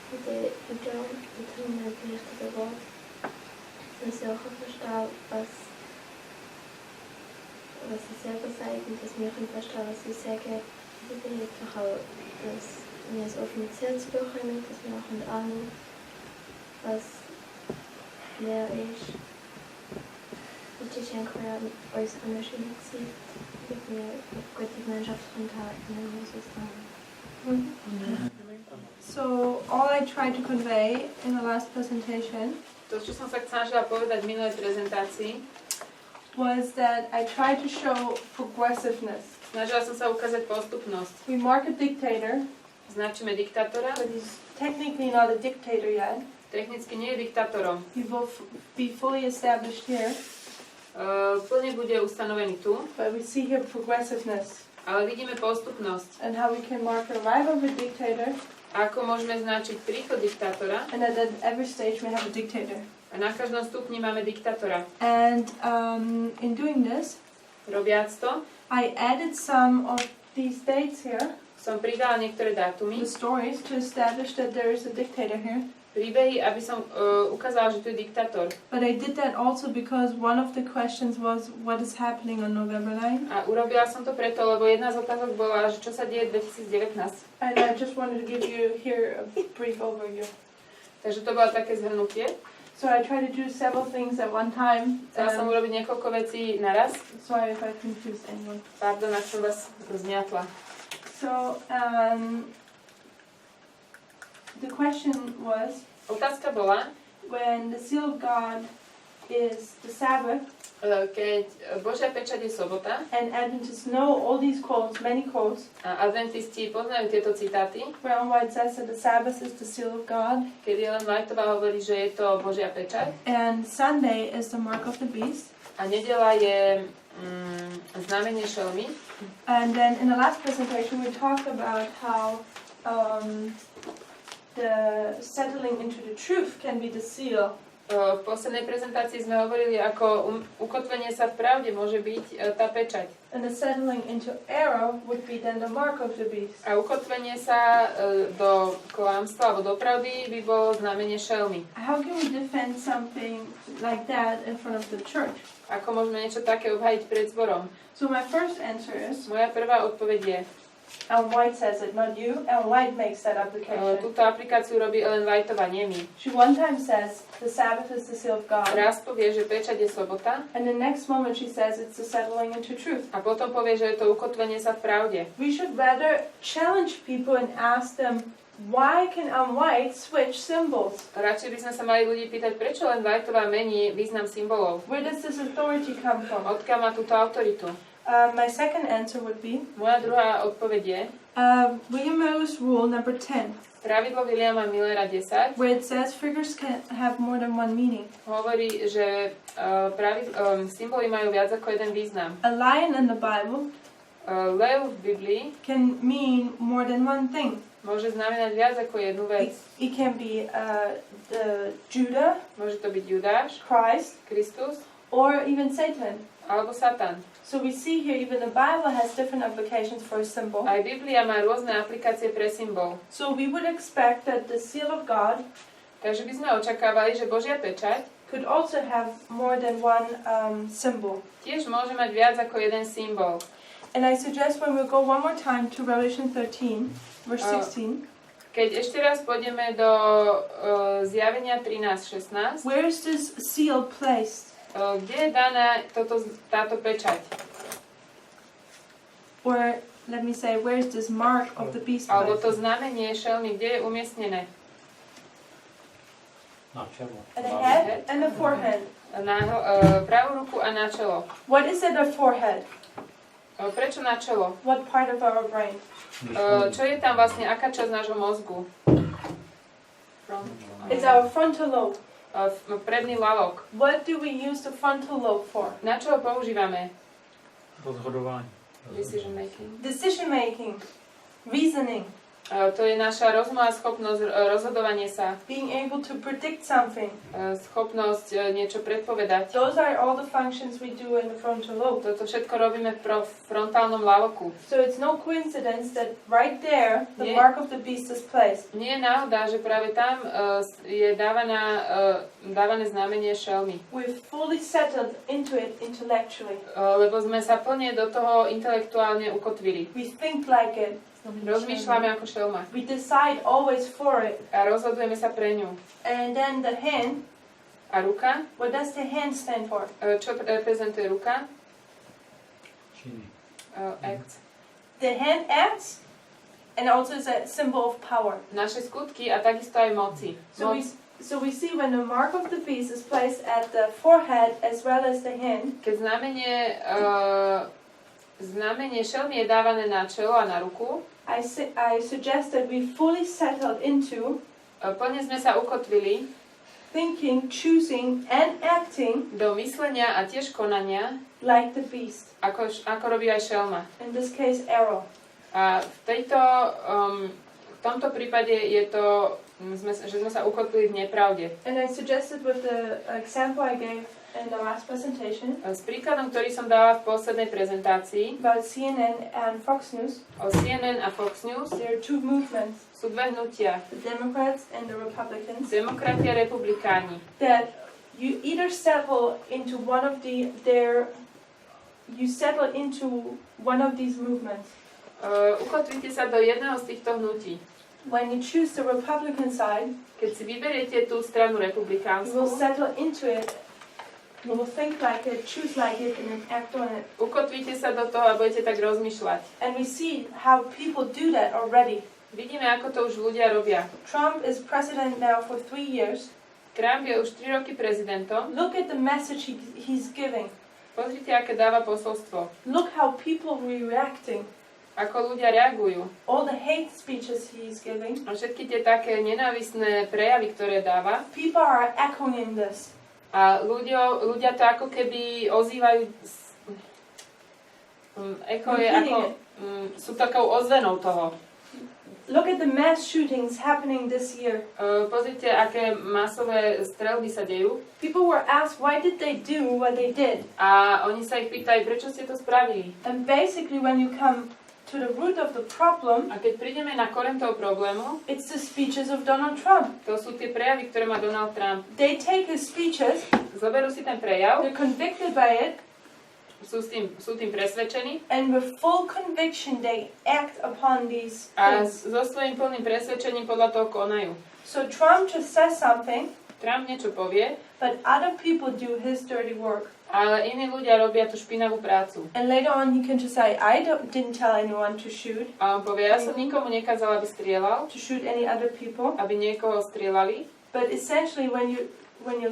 die Idee, die Tamina berichtete Wort, dass ich auch verstehe, was sie selber sagen, dass wir verstehen, was sie sagen. Ich bin jetzt auch, dass wir ein offizieelles Buch haben, dass wir auch ahnen, was leer ist. Und die schenken wir uns eine schöne Zeit, damit wir eine gute Gemeinschaft haben in Jesus Namen. So all I tried to convey in the last presentation To, čo som sa snažila povedať v minulej prezentácii, was that I tried to show progressiveness. snažila som sa ukázať postupnosť. We mark a dictator, Značíme diktátora, but he's technically not a dictator yet. technicky nie je diktátorom. He will be fully established here, Plne bude ustanovený tu, but we see here progressiveness ale vidíme postupnosť. and how we can mark the arrival of a dictator, Ako môžeme značiť príchod diktátora and that at every stage we have a dictator. a na každom stupni máme diktátora. And in doing this, Robiac to, I added some of these dates here, som pridala niektoré dátumy, the stories, to establish that there is a dictator here. príbehy, aby som ukázala, že tu je diktátor. But I did that also because one of the questions was what is happening on November 9. A urobila som to preto, lebo jedna z otázok bola, že čo sa deje 2019. And I just wanted to give you here a brief overview. Takže to bolo také zhrnutie. So I tried to do several things at one time. Chcela som urobiť niekoľko vecí naraz. Sorry if I confused anyone. Pardon, ak som vás zmiatla. So the question was, Otázka bola, when the seal of God is the Sabbath, keď Božia pečať je sobota and Adventists know all these quotes, many quotes, a adventisti poznajú tieto citáty, where Ellen White says that the Sabbath is the seal of God, kedy Ellen Whiteová hovorí, že je to Božia pečať and Sunday is the mark of the beast. a nedeľa je znamenie šelmy. And then in the last presentation we talked about how the settling into the truth can be the seal. V poslednej prezentácii sme hovorili, ako ukotvenie sa v pravde môže byť tá pečať. And the settling into error would be then the mark of the beast. A ukotvenie sa do klamstva alebo do pravdy by bolo znamenie šelmy. How can we defend something like that in front of the church? Ako môžeme niečo také obhajiť pred zborom? So my first answer is, Moja prvá odpoveď je, Ellen White says it, not you. Ellen White makes that application. túto aplikáciu robí Ellen Whiteová, nie my. She one time says the Sabbath is the seal of God. Raz povie, že pečať je sobota And the next moment she says it's the settling into truth. a potom povie, že je to ukotvenie sa v pravde. We should rather challenge people and ask them, why can Ellen White switch symbols? Radšej by sme sa mali ľudí pýtať, prečo Ellen Whiteová mení význam symbolov. Where does this authority come from? Odkiaľ má túto autoritu? My second answer would be Moja druhá odpoveď je William Miller's rule number 10, pravidlo Williama Millera 10 where it says figures can have more than one meaning. hovorí, že symboly majú viac ako jeden význam. A lion in the Bible Lev v Biblii can mean more than one thing. môže znamenať viac ako jednu vec. It can be the Judah, Môže to byť Judáš, Christ, Kristus or even Satan. alebo Satan. So we see here even the Bible has different applications for a symbol. Aj Biblia má rôzne aplikácie pre symbol. So we would expect that the seal of God Takže by sme očakávali, že Božia pečať could also have more than one symbol. tiež môže mať viac ako jeden symbol. And I suggest when we go one more time to Revelation 13, verse 16, Keď ešte raz pôjdeme do zjavenia 13:16, where is this seal placed? kde je daná táto pečať? Or let me say, where is this mark of the beast Alebo to placed? znamenie šelmy, kde je umiestnené? Na čelo. And the head and the forehead. Na pravú ruku a na čelo. What is it a forehead? Prečo na čelo? What part of our brain? Čo je tam vlastne, aká časť nášho mozgu? It's our frontal lobe. Predný lalok. What do we use the frontal lobe for? Na čo ho používame? Rozhodovanie. Decision making. Decision making, reasoning. To je naša rozumová schopnosť, rozhodovanie sa, being able to predict something. Schopnosť niečo predpovedať. Those are all the functions we do in the frontal lobe. Toto všetko robíme v frontálnom lavoku. So it's no coincidence that right there the mark of the beast is placed. Nie je náhoda, že práve tam je dávané znamenie šelmy. We're fully settled into it intellectually. Lebo sme sa plne do toho intelektuálne ukotvili. We think like it. Rozmýšľame ako šelma. We decide always for it. A rozhodujeme sa pre ňu. And then the hand. A ruka? What does the hand stand for? Čo reprezentuje ruka? Acts. The hand acts and also is a symbol of power. Naše skutky a takisto aj moci. So we see when the mark of the beast is placed at the forehead as well as the hand. Keď znamenie šelmy je dávané na čelo a na ruku, I suggest that we fully settled into plne sme sa ukotvili thinking, choosing and acting do myslenia a tiež konania like the beast. Ako robí aj šelma. In this case, arrow. A v tomto prípade je to, že sme sa ukotvili v nepravde. And I suggested with the example I gave in the last presentation. S príkladom, ktorý som dala v poslednej prezentácii About CNN and Fox News. O CNN a Fox News. There are two movements. Sú dve hnutia. The Democrats and the Republicans. Demokrati a republikáni. That you either settle into one of these movements. Ukotvíte sa do jedného z týchto hnutí. When you choose the Republican side, keď si vyberiete tú stranu republikánsku, you will settle into it. You will think like it, choose like it, and then act on it. Ukotvíte sa do toho a budete tak rozmýšľať. And we see how people do that already. Vidíme, ako to už ľudia robia. Trump is president now for 3 years. Trump je už 3 roky prezidentom. Look at the message he's giving. Pozrite, aké dáva posolstvo. Look how people are reacting. Ako ľudia reagujú. All the hate speeches he's giving. A všetky tie také nenávistné prejavy, ktoré dáva. People are echoing this. A ľudia to ako keby ozývajú. Echo je ako. Sú takou ozvenou toho. Look at the mass shootings happening this year. Pozrite, aké masové streľby sa dejú. People were asked why did they do what they did. A oni sa ich pýtajú, prečo ste to spravili. And basically when you come to the root of the problem, a keď prídeme na koreň toho problému, it's the speeches of Donald Trump. To sú tie prejavy, ktoré má Donald Trump. They take his speeches, zoberú si ten prejav, they're convicted by it, sú tým presvedčení, and with full conviction they act upon these a things. so svojím plným presvedčením podľa toho konajú. So Trump just says something, Trump niečo povie, but other people do his dirty work. Ale iní ľudia robia tú špinavú prácu. And later on he can just say, didn't tell anyone to shoot. A on povie, ja som nikomu nekázal, aby strieľal. To shoot any other people. Aby niekoho strieľali. But essentially when you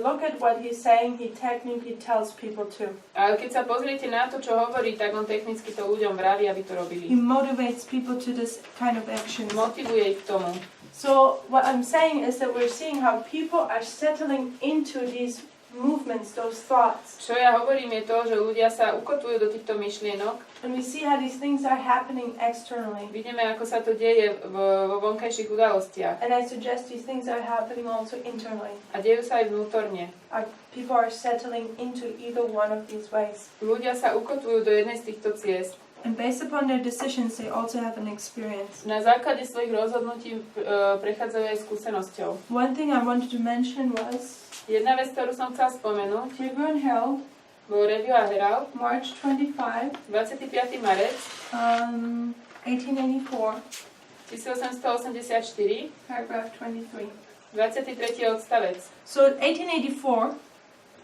look at what he's saying, he technically tells people to. Ale keď sa pozriete na to, čo hovorí, tak on technicky to ľuďom vraví, aby to robili. He motivates people to this kind of action. Motivuje ich k tomu. So what I'm saying is that we're seeing how people are settling into these movements, those thoughts. Čo ja hovorím je to, že ľudia sa ukotvujú do týchto myšlienok. And we see how these things are happening externally. Vidíme, ako sa to deje vo vonkajších udalostiach. And I suggest these things are happening also internally. A dejú sa aj vnútorne. People are settling into either one of these ways. Ľudia sa ukotvujú do jednej z týchto ciest. And based upon their decisions, they also have an experience. Na základe svojich rozhodnutí prechádzajú aj skúsenosťou. One thing I wanted to mention was jedna vec, ktorú som chcela spomenúť, Review and Herald, bol Review a Herald, March 25, 25. marec 1884, 1884, paragraph 23. 23. odstavec. So 1884,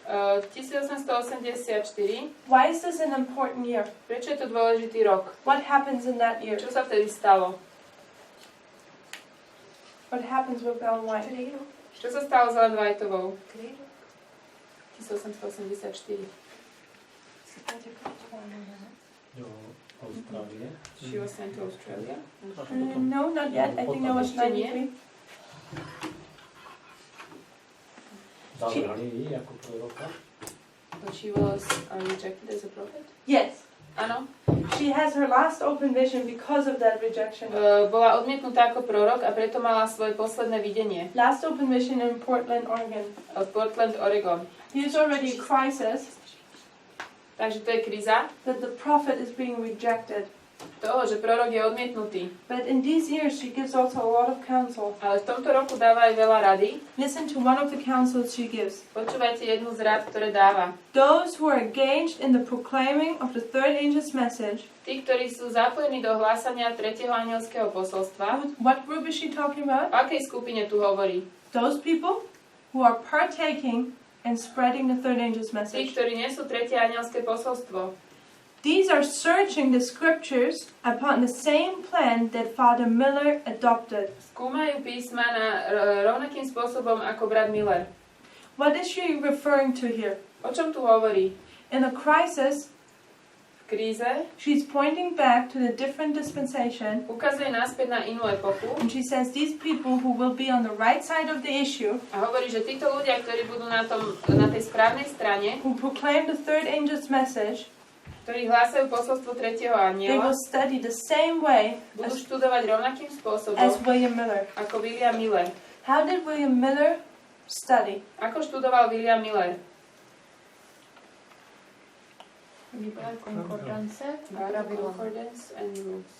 1884. Why is this an important year? Prečo je to dôležitý rok? What happens in that year? Čo sa vtedy stalo? What happens with Ellen White? Čo sa stalo s Ellen Whiteovou? 1884. Do Austrálie. She was sent to Australia? No, not yet. I think that was 93. Zavrali ji ako proroka. But she was rejected as a prophet? Yes. Áno. She has her last open vision because of that rejection. Bola odmietnutá ako prorok a preto mala svoje posledné videnie. Last open vision in Portland, Oregon. Portland, Oregon. Here's already a crisis Takže to je kríza that the prophet is being rejected. toho, že prorok je odmietnutý. But in these years she gives also a lot of counsel. Ale v tomto roku dáva aj veľa rady. Listen to one of the counsels she gives. Počúvajte jednu z rád, ktoré dáva. Those who are engaged in the proclaiming of the third angel's message. Tí, ktorí sú zapojení do hlásania tretieho anielského posolstva. What group is she talking about? O akej skupine tu hovorí? Those people who are partaking and spreading the third angel's Tí, message. ktorí nesú tretie anielské posolstvo. These are searching the scriptures upon the same plan that Father Miller adopted. Skúmajú písma rovnakým spôsobom ako brat Miller. What is she referring to here? O čom tu hovorí? In the crisis, V kríze she's pointing back to the different dispensation, ukazuje naspäť na inú epochu and she says these people who will be on the right side of the issue, a hovorí, že títo ľudia, ktorí budú na tej správnej strane, who proclaim the third angel's message, ktorí hlásajú posolstvo tretieho they anjela, will study the same way budú študovať rovnakým spôsobom as William Miller. ako William Miller. How did William Miller study? Ako študoval William Miller? Konkordance. Concordance and rules.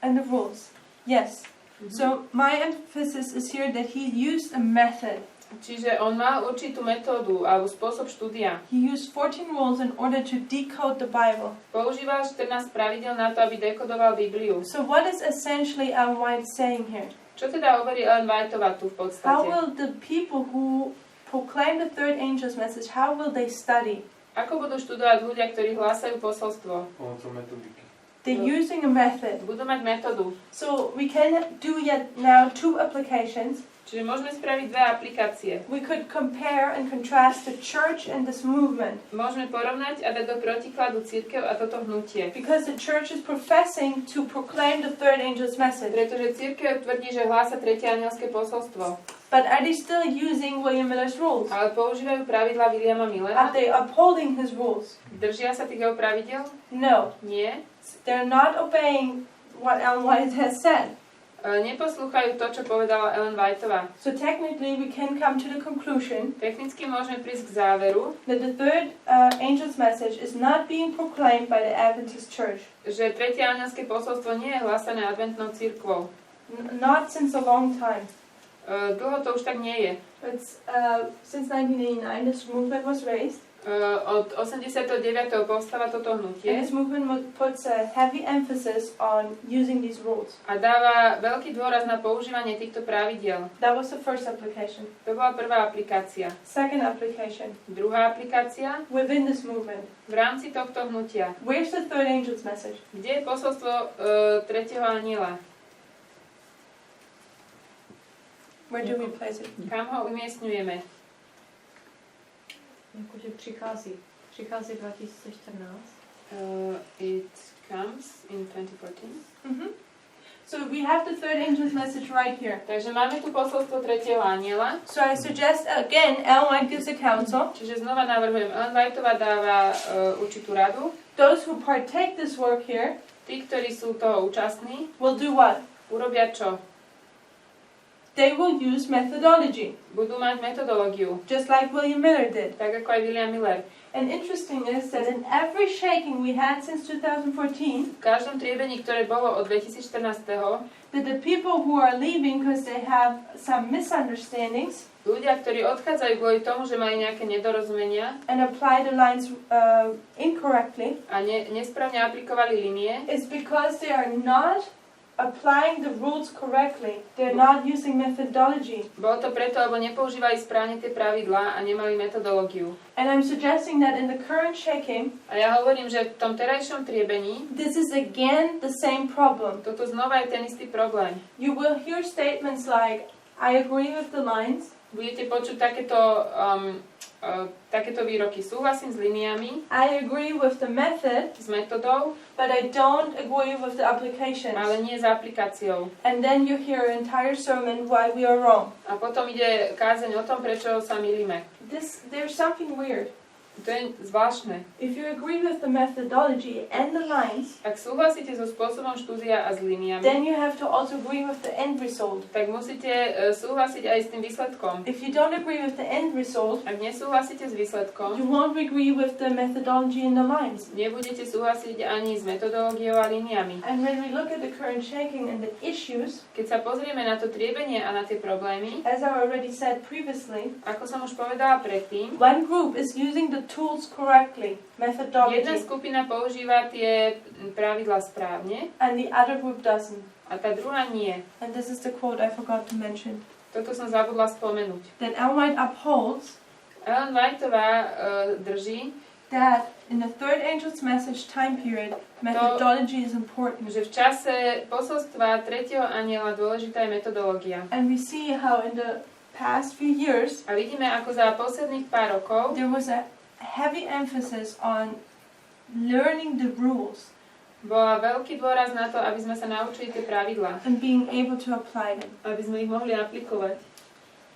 And the rules. Yes. So my emphasis is here that he used a method. Čiže on mal určitú metódu alebo spôsob štúdia. He used 14 rules in order to decode the Bible. Používal 14 pravidel na to, aby dekodoval Bibliu. So what is essentially Ellen White saying here? Čo teda hovorí Ellen Whiteová tu v How podstate? will the people who proclaim the third angel's message, how will they study? Ako budú študovať ľudia, ktorí hlásajú posolstvo? Pomocou metodiky. They're using a method. Budú mať metódu. So we can do yet now 2 applications. Čiže môžeme spraviť dve aplikácie. We could compare and contrast the church and this movement. Môžeme porovnať a dať do protikladu cirkev a toto hnutie. Because the church is professing to proclaim the third angel's message. Pretože cirkev tvrdí, že hlása tretie anielské posolstvo. But are they still using William Miller's rules? Ale používajú pravidla Williama Millera? Are they upholding his rules? Držia sa tých jeho pravidel? No. Nie. They're not obeying what Ellen White has said. Neposlúchajú to, čo povedala Ellen Whiteová. So technically we can come to the conclusion Technicky môžeme prísť k záveru, that the third angel's message is not being proclaimed by the Adventist church. že tretie anielské posolstvo nie je hlásané adventnou cirkvou. Not since a long time. Dlho to už tak nie je. It's since 1989 this movement was raised. Od 89. povstáva toto And hnutie this movement puts a heavy emphasis on using these rules. a dáva veľký dôraz na používanie týchto pravidiel. That was the first application. To bola prvá aplikácia. Second application. Druhá aplikácia Within this movement. v rámci tohto hnutia. Where's the third angel's message? Kde je posolstvo tretieho aniela? Where do we place it? Kam ho umiestňujeme? Jakože přichází 2014. It comes in 2014. Mm-hmm. So we have the third angel's message right here. Takže máme tu posolstvo tretieho aniela. So I suggest again, Ellen White gives a counsel. Čiže znova navrhujem, Ellen Whiteová dáva určitú radu. Those who partake this work here Tí, ktorí sú toho účastní, will do what? urobia čo? They will use methodology, Budú mať metodológiu, just like William Miller did. tak ako aj William Miller. And interesting is that in every shaking we had since 2014, V každom triebení, ktoré bolo od 2014. that the people who are leaving because they have some misunderstandings Ľudia, ktorí odchádzajú kvôli tomu, že majú nejaké nedorozumenia and apply the lines incorrectly, a nesprávne aplikovali linie, is because they are not applying the rules correctly. They're not using methodology. bolo to preto, lebo nepoužívali správne tie pravidlá a nemali metodológiu. And I'm suggesting that in the current shaking, A ja hovorím, že v tom terajšom triebení this is again the same problem. toto znova je ten istý problém. You will hear statements like, I agree with the lines, Budete počuť takéto výroky. Súhlasím s liniami, I agree with the method, s metodou, but I don't agree with the applications. ale nie s aplikáciou. And then you hear an entire sermon why we are wrong. A potom ide kázeň o tom, prečo sa milíme. There's something weird. To je zvláštne. If you agree with the methodology and the lines, Ak súhlasíte so spôsobom štúdia a s líniami, then you have to also agree with the end result. tak musíte súhlasiť aj s tým výsledkom. If you don't agree with the end result, Ak nesúhlasíte s výsledkom, you won't agree with the methodology and the lines. nebudete súhlasiť ani s metodológiou a líniami. And when we look at the current shaking and the issues, Keď sa pozrieme na to triebenie a na tie problémy, as I already said previously, ako som už povedala predtým, one group is using the tools correctly, jedna methodology, skupina používa tie pravidlá správne and the other group doesn't. a tá druhá nie. And this is the quote I forgot to mention. Toto som zabudla spomenúť. That Ellen White upholds Ellen Whiteová drží, that in the third angel's message time period, methodology is important. že v čase posolstva tretieho anjela dôležitá je metodológia. And we see how in the past few years, A vidíme, ako za posledných pár rokov there was a heavy emphasis on learning the rules bola veľký dôraz na to, aby sme sa naučili tie pravidlá, and being able to apply them. aby sme ich mohli aplikovať.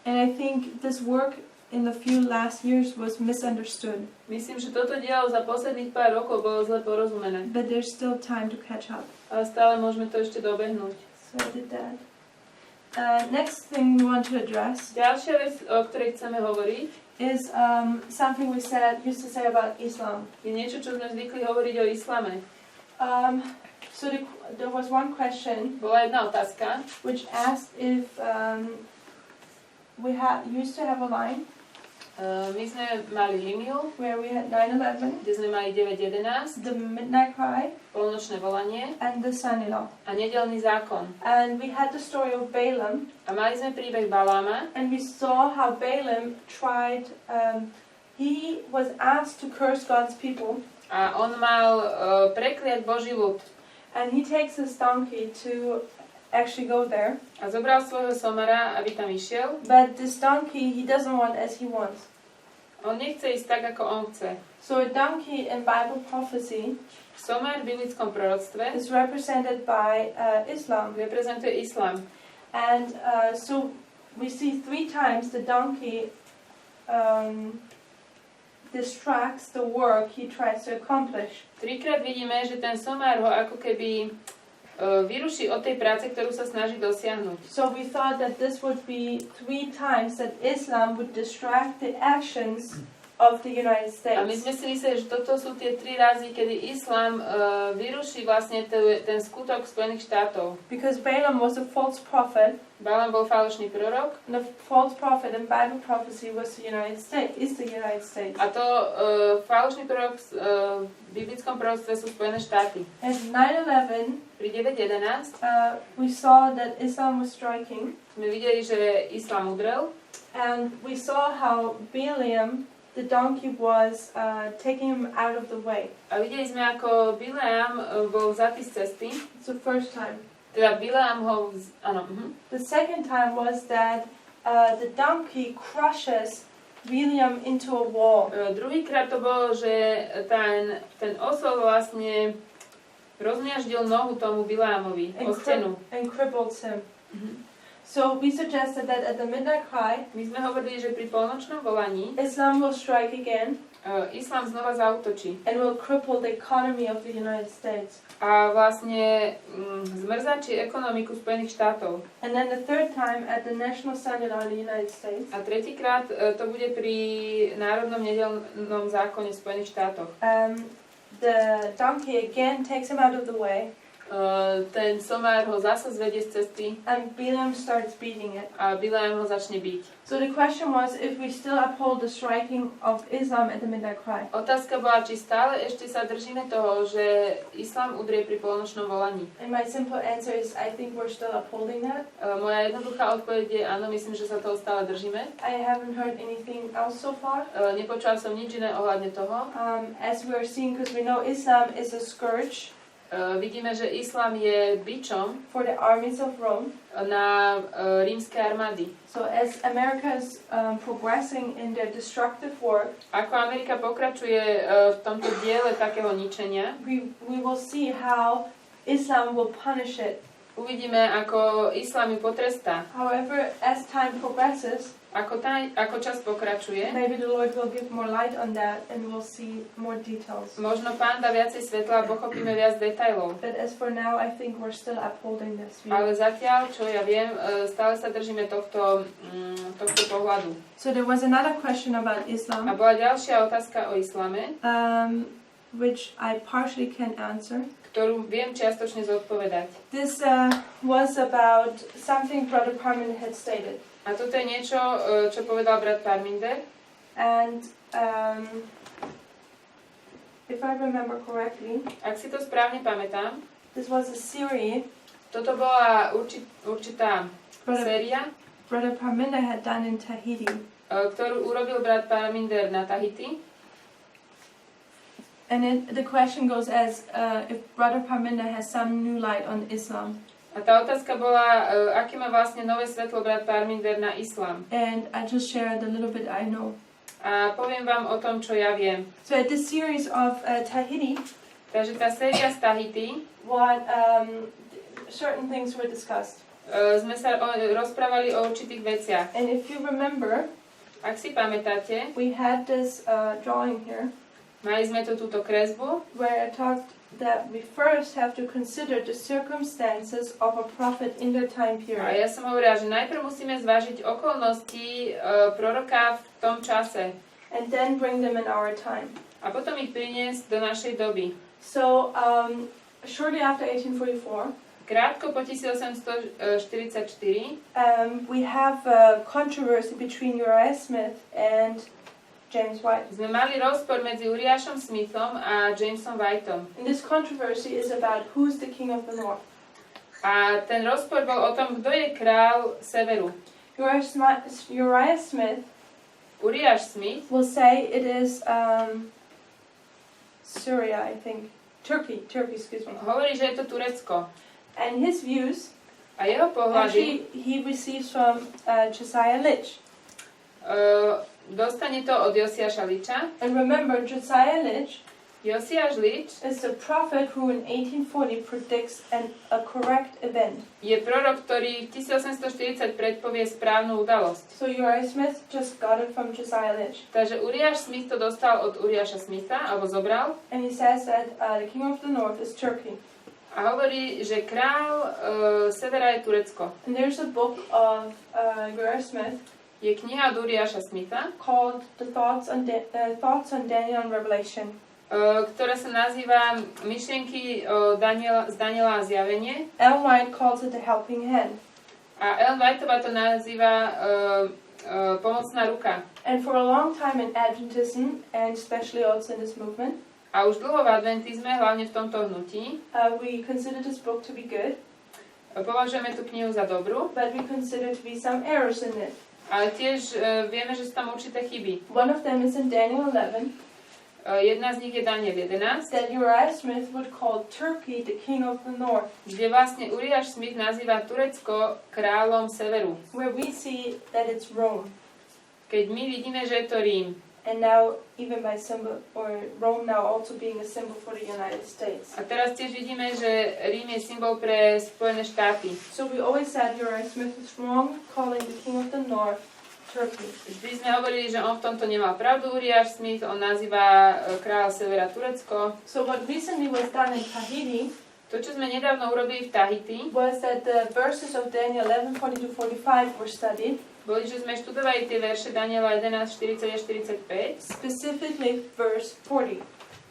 And I think this work in the few last years was misunderstood, Myslím, že toto dielo za posledných pár rokov bolo zle porozumené, but there's still time to catch up. ale stále môžeme to ešte dobehnúť. So I did that. Next thing we want to address Ďalšia vec, o ktorej chceme hovoriť, is something we used to say about Islam. je niečo, čo sme zvykli hovoriť o islame. So there was one question Bola jedna otázka, which asked if we used to have a line my sme mali líniu, where we had 9/11, kde sme mali 9.11, the midnight cry, polnočné volanie and the Son-in-law. a nedeľný zákon. And we had the story of Balaam, A mali sme príbeh Baláma, and we saw how Balaam tried. He was asked to curse God's people, a on mal prekliať Boží ľud. and he takes his donkey to actually go there. A zobral svojho somara, aby tam išiel. But this donkey he doesn't want as he wants. On nechce ísť tak, ako on chce. So a donkey in Bible prophecy Somar v biblickom proroctve is represented by Islam. reprezentuje islám. And so we see 3 times the donkey distracts the work he tries to accomplish. Trikrát vidíme, že ten somár ho ako keby vyruší od tej práce, ktorú sa snaží dosiahnuť. So we thought that this would be 3 times that Islam would distract the actions of the United A my States. sme si mysleli, že toto sú tie 3 razy, kedy islám vyruší vlastne ten skutok Spojených štátov. Because Balaam was a false prophet, Balaam bol falošný prorok and the false prophet in Bible prophecy was the United States, is the United States. a to falošný prorok v biblickom proroctve sú Spojené štáty. At 9/11, Pri 9.11 we saw that Islam was striking, sme videli, že islám udrel and we saw how Balaam, the donkey, was taking him out of the way. a videli sme, ako Bileam bol vzatý z cesty. It's the first time. Teda Bileam ho... Áno. The second time was that the donkey crushes Balaam into a wall Druhýkrát to bolo, že ten osol vlastne rozmiaždil nohu tomu Bileamovi o stenu. and crippled him. So we suggested that at the midnight cry, My sme hovorili, že pri polnočnom volaní Islam will strike again islám znova zaútočí and will cripple the economy of the United States. a vlastne zmrzačí ekonomiku Spojených štátov. And then the third time at the National Synod on the United States, A tretíkrát to bude pri Národnom nedeľnom zákone v Spojených štátoch. the donkey again takes him out of the way, Ten somár ho zase zvedie z cesty and Balaam starts beating it. a Bileam ho začne byť. So the question was if we still uphold the striking of Islam at the midnight cry. Otázka bola, či stále ešte sa držíme toho, že islám udrie pri polnočnom volaní. And my simple answer is I think we're still upholding that. Moja jednoduchá odpoveď je áno, myslím, že sa toho stále držíme. I haven't heard anything else so far. Nepočula som nič iné ohľadne toho. As we're seeing, because we know Islam is a scourge Vidíme, že islám je bičom for the armies of Rome. na rímske armády. So as America is progressing in their destructive work, Ako Amerika pokračuje v tomto diele takého ničenia, we will see how Islam will punish it Uvidíme, ako islám ju potrestá. However, as time progresses, Ako čas pokračuje, maybe the Lord will give more light on that and we'll see more details. možno Pán dá viacej svetla a pochopíme viac detailov. But as for now, I think we're still upholding this view. Ale zatiaľ, čo ja viem, stále sa držíme tohto pohľadu. So there was another question about A Islam, bola ďalšia otázka o islame, which I partially can answer. ktorú viem čiastočne zodpovedať. This was about something Brother Parmin had stated. A toto je niečo, čo povedal brat Parminder. And if I remember correctly, Ak si to správne pamätám, this was a series toto bola určitá Brother, séria, Brother Parminder had done in Tahiti. ktorú urobil brat Parminder na Tahiti. And the question goes as if Brother Parminder has some new light on Islam. A tá otázka bola, aké má vlastne nové svetlo brat Parminder na islám. And I just shared a little bit I know. A poviem vám o tom, čo ja viem. So at this series of Tahiti, Takže tá séria z Tahiti, what certain things were discussed. Sme sa rozprávali o určitých veciach. And if you remember, Ak si pamätáte, we had this drawing here mali sme tu túto kresbu, where I talked that we first have to consider the circumstances of a prophet in their time a period. ja som hovorila, že najprv musíme zvážiť okolnosti proroka v tom čase And then bring them in our time. a potom ich priniesť do našej doby. So, shortly after 1844, Krátko po 1844 we have a controversy between Uriah Smith and James White. sme mali rozpor medzi Uriášom Smithom a Jamesom Whiteom. And this controversy is about who's the king of the north. A ten rozpor bol o tom, kto je král severu. Uriah Smith Uriáš Smith will say it is Syria, I think. Turkey, excuse me. hovorí, že je to Turecko. And his views, A jeho pohľady actually, he receives from Josiah Litch. Dostane to od Josiáša Liča. And remember, Josiah Litch Josiáš Lič is the prophet who in 1840 predicts a correct event. je prorok, ktorý v 1840 predpovie správnu udalosť. So Uriah Smith just got it from Josiah Litch. Takže Uriáš Smith to dostal od Uriáša Smitha, alebo zobral. And he says that the king of the north is Turkey. A hovorí, že král severa je Turecko. And there's a book of Uriah Smith Je kniha od Uriáša Smitha, called The Thoughts on Daniel and Revelation. ktorá sa nazýva Myšlienky z Daniela a zjavenie. Ellen White calls it The Helping Hand. A Ellen Whiteová to nazýva Pomocná ruka. And for a long time in Adventism, and especially also in this movement, A už dlho v adventizme, hlavne v tomto hnutí, we consider this book to be good, považujeme tú knihu za dobrú, but we consider to be some errors in it. ale tiež vieme, že sú tam určité chyby. One of them is in Daniel 11, Jedna z nich je Daniel 11, that Uriah Smith would call Turkey the king of the north, kde vlastne Uriáš Smith nazýva Turecko kráľom severu. where we see that it's Rome. Keď my vidíme, že je to Rím. And now, even by symbol, or Rome now also being a symbol for the United States. A teraz tiež vidíme, že Rím je symbol pre Spojené štáty. So we always said Uriah Smith was wrong calling the king of the north Turkey. Vždy sme hovorili, že on v tomto nemal pravdu, Uriáš Smith, on nazýva kráľ severa Turecko. So what recently was done in Tahiti To, čo sme nedávno urobili v Tahiti, was that the verses of Daniel 11:40-45 were studied, boli, že sme študovali tie verše Daniela 11, 40 až 45, specifically verse 40.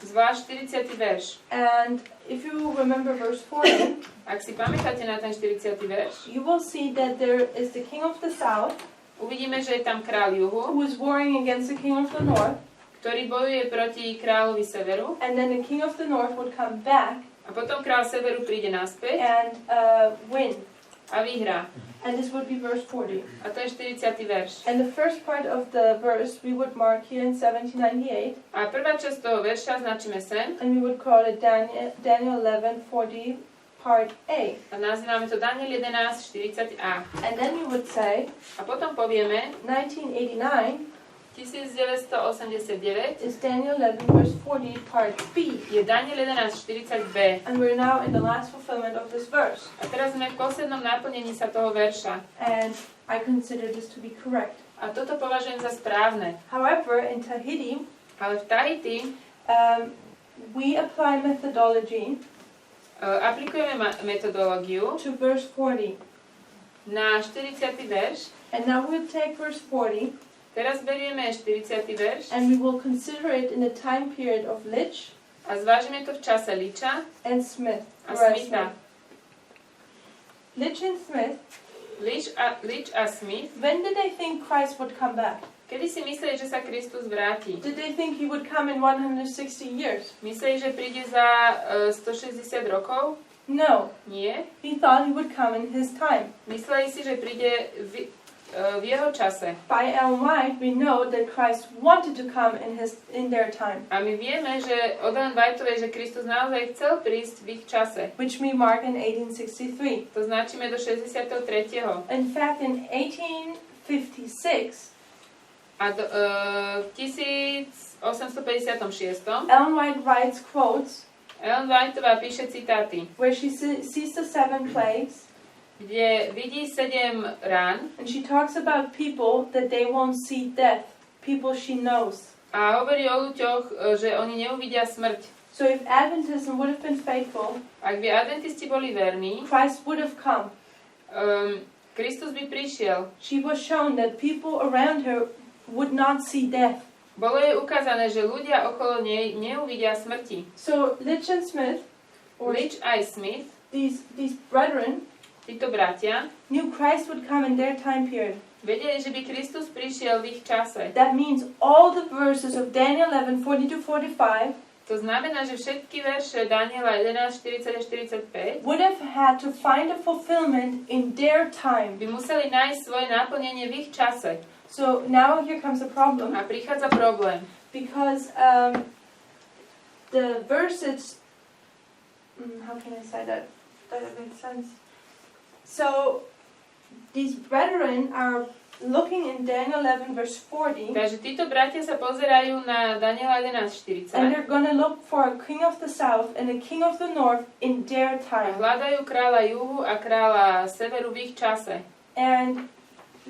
zvlášť 40. verš. And if you remember verse 40, Ak si pamätáte na ten 40. verš, you will see that there is the king of the south uvidíme, že je tam kráľ juhu, who is warring against the king of the north, ktorý bojuje proti kráľovi severu, and then the king of the north would come back a potom kráľ severu príde naspäť and win. a vyhrá. And this would be verse 40. A to je 40. verš. And the first part of the verse we would mark here in 1798, A prvá časť toho verša značíme sem and we would call it Daniel 11:40 part A. a nazývame to Daniel 11, 40a. And then we would say, A potom povieme, 1989 1989 is Daniel 11 verse 40 part B. je Daniel 11:40b. And we're now in the last fulfillment of this verse. A teraz sme v poslednom naplnení sa toho verša. And I consider this to be correct. A toto považujem za správne. However, in Tahiti, Ale v Tahiti we apply methodology aplikujeme metodológiu to verse 40. na 40. verš. And now we'll take verse 40 Teraz berieme 40. verš and we will consider it in the time period of Lich a zvážime to v čase Liča and Smith. a Smitha. Lich and Smith, Lich a Smith. when did they think Christ would come back? Kedy si mysleli, že sa Kristus vráti? Did they think he would come in 160 years? Mysleli, že príde za 160 rokov? No. Nie. He thought he would come in his time. Mysleli si, že príde v jeho čase. By Ellen White, we know that Christ wanted to come in their time, A my vieme, že od Ellen Whiteovej, že Kristus naozaj chcel prísť v ich čase. which we mark in 1863. To značíme do 63. In fact, in 1856, A v 1856. Ellen White writes quotes Ellen Whiteová píše citáty, where she sees the 7 plagues, kde vidí 7 rán and she talks about people that they won't see death, people she knows. a hovorí o ľuďoch, že oni neuvidia smrť. So if Adventism would have been faithful, Ak by adventisti boli verní, Christ would have come. Kristus by prišiel. She was shown that people around her would not see death. Bolo jej ukázané, že ľudia okolo nej neuvidia smrti. So Lich and Smith, or Lich aj Smith, these brethren, títo bratia, knew Christ would come in their time period. vedeli, že by Kristus prišiel v ich čase. That means all the verses of Daniel 11, 40-45 To znamená, že všetky verše Daniela 11, 40 a 45 would have had to find a fulfillment in their time. by museli nájsť svoje naplnenie v ich čase. So now here comes a problem, A prichádza problém. because the verses, how can I say that? Does it make sense? So these brethren are looking in Daniel 11 verse 40, Takže títo bratia sa pozerajú na Daniela 11.40 and they're going to look for a king of the south and a king of the north in their a time. hľadajú kráľa juhu a kráľa severu v ich čase. And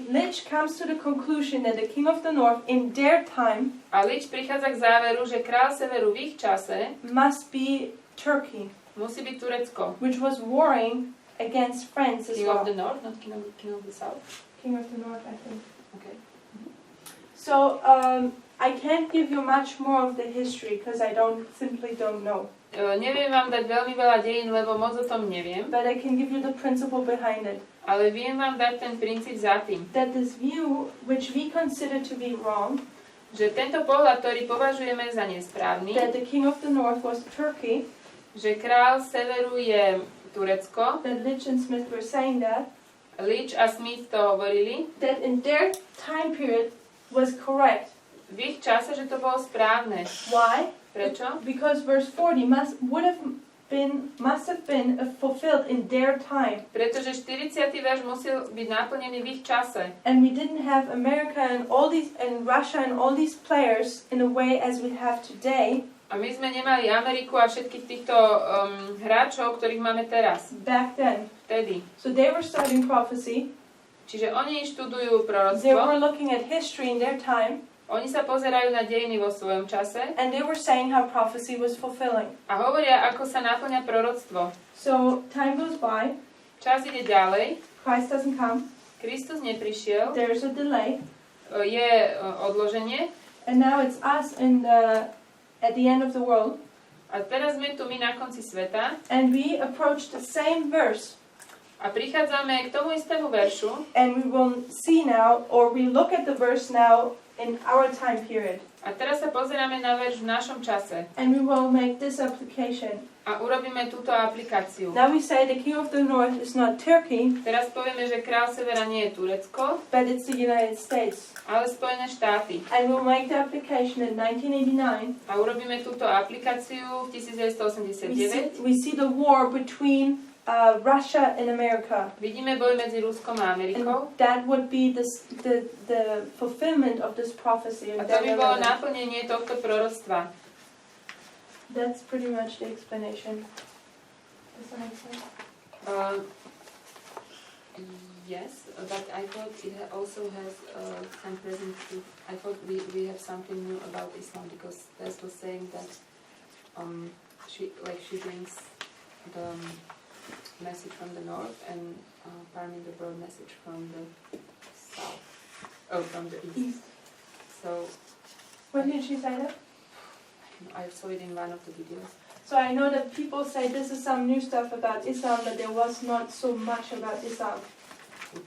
Lich comes to the conclusion that the king of the north in their time A Lich prichádza k záveru, že kráľ severu v ich čase must be Turkey, musí byť Turecko. which was warring against France as King well. of the North, not King of the South. King of the north, I think. Okay. So I can't give you much more of the history because I simply don't know. Neviem vám dať veľmi veľa dejín, lebo moc o tom neviem, But I can give you the principle behind it. ale viem vám dať ten princíp za tým, That this view, which we consider to be wrong, že tento pohľad, ktorý považujeme za nesprávny, that the king of the north was Turkey, že kráľ severu je Turecko, that Lich and Smith were saying that, Lich a Smith to hovorili, that in their time period was correct. v ich čase, že to bolo správne. Why? Prečo? Because verse 40 must have been fulfilled in their time. Pretože 40. verš musel byť naplnený v ich čase. And we didn't have America and Russia and all these players in a way as we have today. A my sme nemali Ameriku a všetkých týchto hráčov, ktorých máme teraz. Back then. Vtedy. So they were studying prophecy. Čiže oni študujú They proroctvo, were looking at history in their time. oni sa pozerajú na dejiny vo svojom čase And they were saying how prophecy was fulfilling. a hovoria, ako sa naplňa proroctvo. So time goes by. Čas ide ďalej, Christ doesn't come. Kristus neprišiel, There's a delay. je odloženie And now it's us at the end of the world. a teraz sme tu my na konci sveta And we approach the same verse. a prichádzame k tomu istému veršu And we will see now, or we look at the verse now in our time period. a teraz sa pozeráme na verš v našom čase And we will make this application. a urobíme túto aplikáciu. Now we say the king of the north is not Turkey, Teraz povieme, že kráľ severa nie je Turecko, but it's the United States. ale Spojené štáty. And we'll make the application in 1989. A urobíme túto aplikáciu v 1989. We see the war between Russia and America. Vidíme boj medzi Ruskom a Amerikou. And that would be the fulfillment of this prophecy. A to by bolo naplnenie tohto proroctva. That's pretty much the explanation. Does that make sense? Yes, but I thought it also has some present truth. I thought we have something new about Islam because Tess was saying that she brings the message from the north and Parmin the broad message from the south. Oh, from the east. So When did she say that? I saw it in one of the videos. So I know that people say this is some new stuff about Islam, but there was not so much about Islam.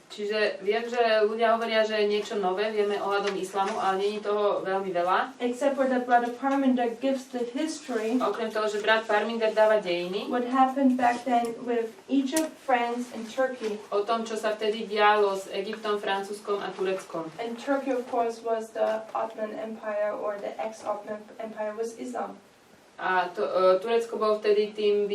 Čiže viem, že ľudia hovoria, že je niečo nové, vieme ohľadom islamu, ale nie je toho veľmi veľa. Except for that Brother Parminder gives the history. Okrem toho, že brat Parminder dáva dejiny. What happened back then with Egypt, France and Turkey. O tom, čo sa vtedy dialo s Egyptom, Francúzskom a Tureckom. And Turkey of course was the Ottoman Empire or the ex-Ottoman Empire was Islam. A Turecko bolo vtedy tým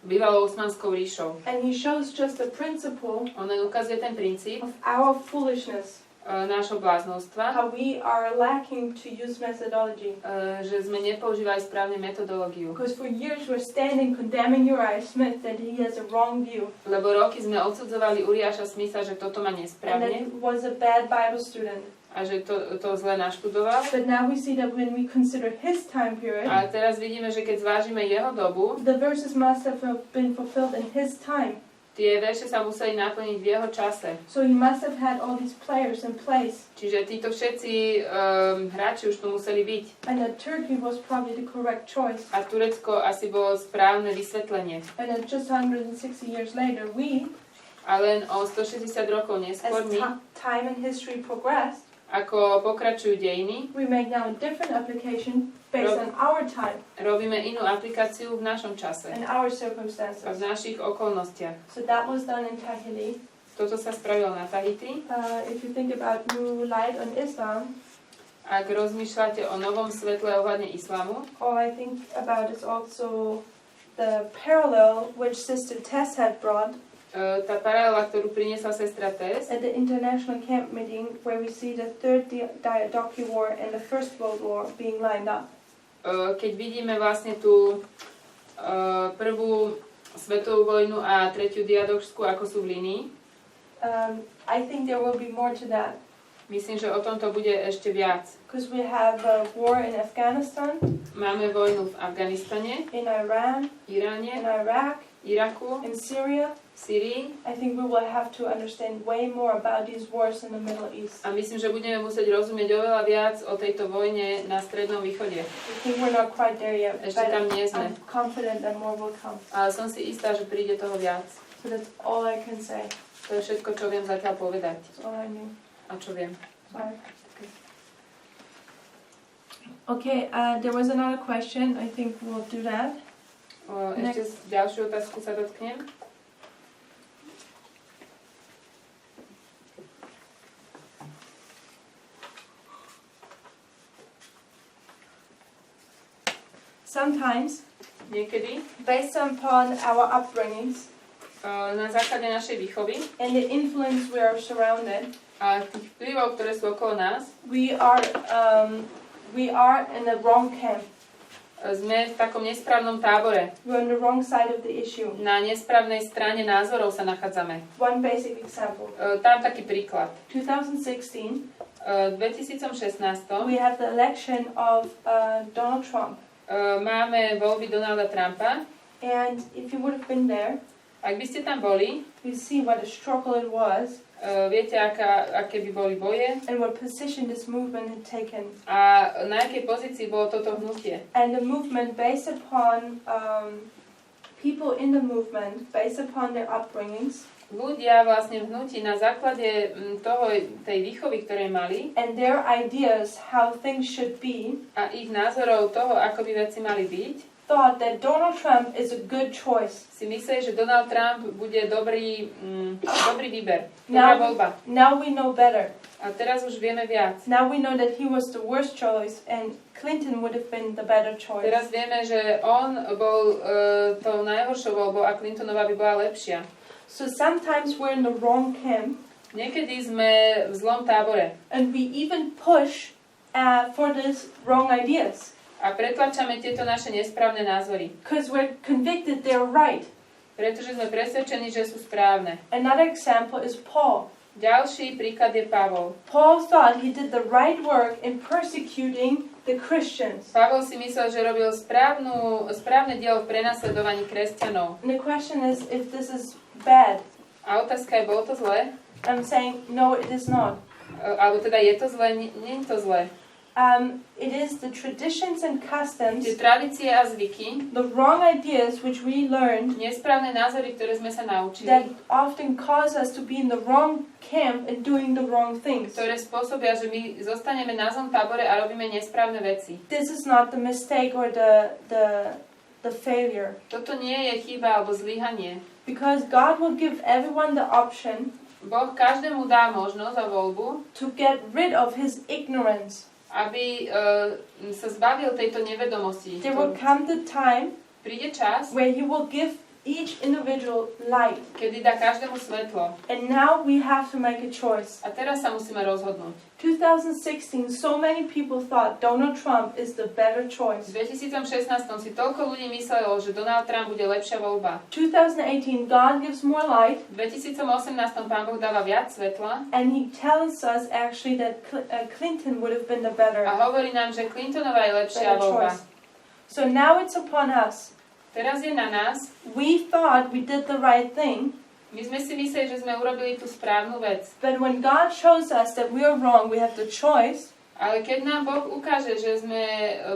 bývalou osmanskou ríšou. And he shows just the principle On ukazuje ten princíp of our foolishness. Nášho bláznostva, How we are lacking to use methodology. Že sme nepoužívali správne metodológiu. Because for years we're standing condemning Uriah Smith that he has a wrong view. Lebo roky sme odsudzovali Uriáša Smitha, že toto má And nesprávne that he was a bad Bible student. a že to zle naštudoval. But now we see that when we consider his time period, A teraz vidíme, že keď zvážime jeho dobu, the verses must have been fulfilled in his time. tie verše sa museli naplniť v jeho čase. So he must have had all these players in place. Čiže títo všetci hráči už tu museli byť. And that Turkey was probably the correct choice. A Turecko asi bolo správne vysvetlenie. And then just 160 years later, we, A len o 160 rokov neskôr as my, time and history progressed, ako pokračujú dejiny, we make now a different application based on our time robíme inú aplikáciu v našom čase and our a v circumstances. našich okolnostiach. So that was done in Tahiti. Toto sa spravilo na Tahiti. If you think about new light on Islam, Ak rozmýšľate o novom svetle ohľadne islamu, all I think about is also the parallel which Sister Tess had brought tá paralela, ktorú priniesla sestra Tess, at the international camp meeting, where we see the Third Diadochi War and the First World War being lined up. keď vidíme vlastne tú prvú svetovú vojnu a tretiu diadochskú, ako sú v línii, I think there will be more to that. myslím, že o tomto bude ešte viac. Because we have a war in Afghanistan, Máme vojnu v Afganistane, in Iran, in Iráne, Iraq, Iraku, in Syria. Syrii I think we will have to understand way more about these wars in the Middle East. a myslím, že budeme musieť rozumieť oveľa viac o tejto vojne na Strednom východe. I think we're not quite there yet, Ešte tam but nie sme. I'm confident that more will come. Ale som si istá, že príde toho viac. So that's all I can say. To je všetko, čo viem zatiaľ povedať. That's all I knew. A čo viem. Sorry. Okay, there was another question. I think we'll do that. Ešte ďalšiu otázku sa dotknem. Sometimes, Niekedy based upon our upbringings na základe našej výchovy and the influence we are surrounded, a tých vplyvov, ktoré sú okolo nás, we are in the wrong camp. sme v takom nesprávnom tábore. We're on the wrong side of the issue. Na nesprávnej strane názorov sa nachádzame. One basic example. Dám taký príklad. 2016, 2016 we have the election of Donald Trump. Máme voľby Donalda Trumpa. And if you would have been there, Ak by ste tam boli, you see what a struggle it was viete, aké by boli boje and what position this movement had taken. a na akej pozícii bolo toto hnutie. And the movement based upon people in the movement, based upon their upbringings, Ľudia vlastne v hnutí na základe tej výchovy, ktoré mali and their ideas how things should be, a ich názorov toho, ako by veci mali byť, thought that Donald Trump is a good choice. Si mysleli, že Donald Trump bude dobrý výber, dobrá voľba. Now we know better. A teraz už vieme viac. Now we know that he was the worst choice and Clinton would have been the better choice. Teraz vieme, že on bol tou najhoršou voľbou a Clintonová by bola lepšia. So sometimes we're in the wrong camp. Niekedy sme v zlom tábore. And we even push for these wrong ideas. A pretlačame tieto naše nesprávne názory. Because we're convicted they're right. Pretože sme presvedčení, že sú správne. Another example is Paul. Ďalší príklad je Pavol. Paul thought he did the right work in persecuting the Christians. Pavol si myslel, že robil správne dielo v prenasledovaní kresťanov. And the question is if this is bad. A otázka je, bolo to zlé? I'm saying no, it is not. Alebo teda je to zlé? Nie je to zlé. It is the traditions and customs, Tie tradície a zvyky, the wrong ideas which we learned, nesprávne názory, ktoré sme sa naučili, that often cause us to be in the wrong camp and doing the wrong things. ktoré spôsobia, že my zostaneme na zlom tábore a robíme nesprávne veci. This is not the mistake or the failure. Toto nie je chyba alebo zlyhanie. Because God will give everyone the option Boh každému dá možnosť a voľbu, to get rid of his ignorance. aby sa zbavil tejto nevedomosti. There will come the time Príde čas, where he will give each individual light. kedy dá každému svetlo. And now we have to make a choice. A teraz sa musíme rozhodnúť. 2016, so many people thought Donald Trump is the better choice. V 2016 si toľko ľudí myslelo, že Donald Trump bude lepšia voľba. 2018, God gives more light. V 2018 Pán Boh dáva viac svetla And he tells us actually that Clinton would have been the better a hovorí nám, že Clintonová je lepšia voľba. choice. So now it's upon us. Teraz je na nás. We thought we did the right thing. My sme si mysleli, že sme urobili tú správnu vec. But when God shows us that we are wrong, we have the choice. Ale keď nám Boh ukáže, že sme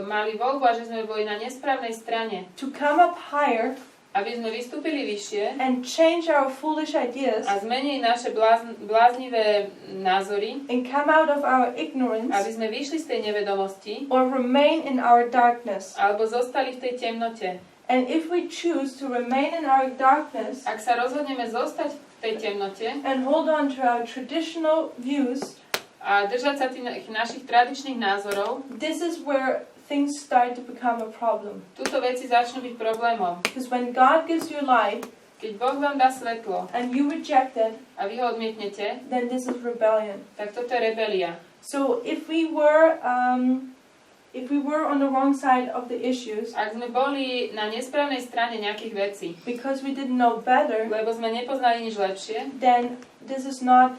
mali voľbu a že sme boli na nesprávnej strane, To come up higher aby sme vystúpili vyššie and change our foolish ideas a zmenili naše bláznivé názory, and come out of our ignorance aby sme vyšli z tej nevedomosti or remain in our darkness. alebo zostali v tej temnote. And if we choose to remain in our darkness Ak sa rozhodneme zostať v tej temnote and hold on to our traditional views, a držať sa tých našich tradičných názorov, this is where things start to become a problem. túto veci začnú byť problémom. Because when God gives you light Keď Boh vám dá svetlo and you reject it, a vy ho odmietnete, then this is rebellion. tak toto je rebelia. So if we were on the wrong side of the issues Ak sme boli na nesprávnej strane nejakých vecí, because we didn't know better, lebo sme nepoznali nič lepšie, then this is not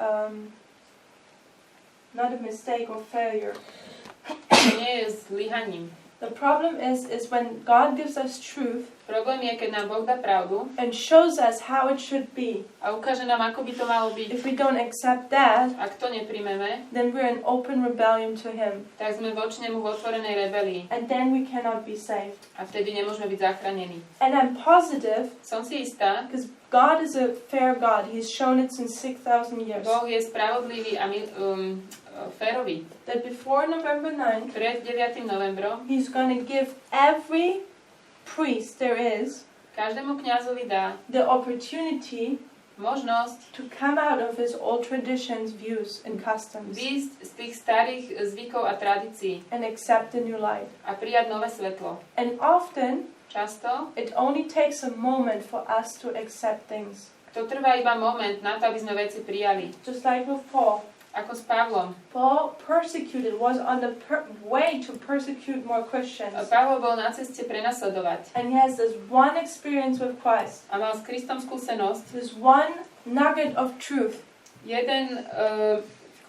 a mistake or failure. to nie je zlyhaním. The problem is when God gives us truth Problém je, keď nám Boh dá pravdu and shows us how it should be. a ukáže nám, ako by to malo byť. If we don't accept that, Ak to nepríjmeme, then we're in open rebellion to Him. tak sme voči nemu v otvorenej rebelii And then we cannot be saved. a vtedy nemôžeme byť zachránení. And I'm positive, Som si istá, because God is a fair God. He's shown it since 6,000 years. Boh je spravodlivý a férový. That before November 9th, Pred 9. novembrom He's going to give every priest there is každému kňazovi dá the opportunity možnosť to come out of his old traditions, views, and customs výjsť z tých starých zvykov a tradícií and accept the new light. a prijať nové svetlo. And often, Často it only takes a moment for us to accept things. to trvá iba moment na to, aby sme veci prijali. Just like with Paul. Ako s Pavlom. Paul was on the way to persecute more Christians. Pavol bol na ceste prenasledovať And he has this one experience with Christ. a mal s Kristom skúsenosť. This one nugget of truth. Jeden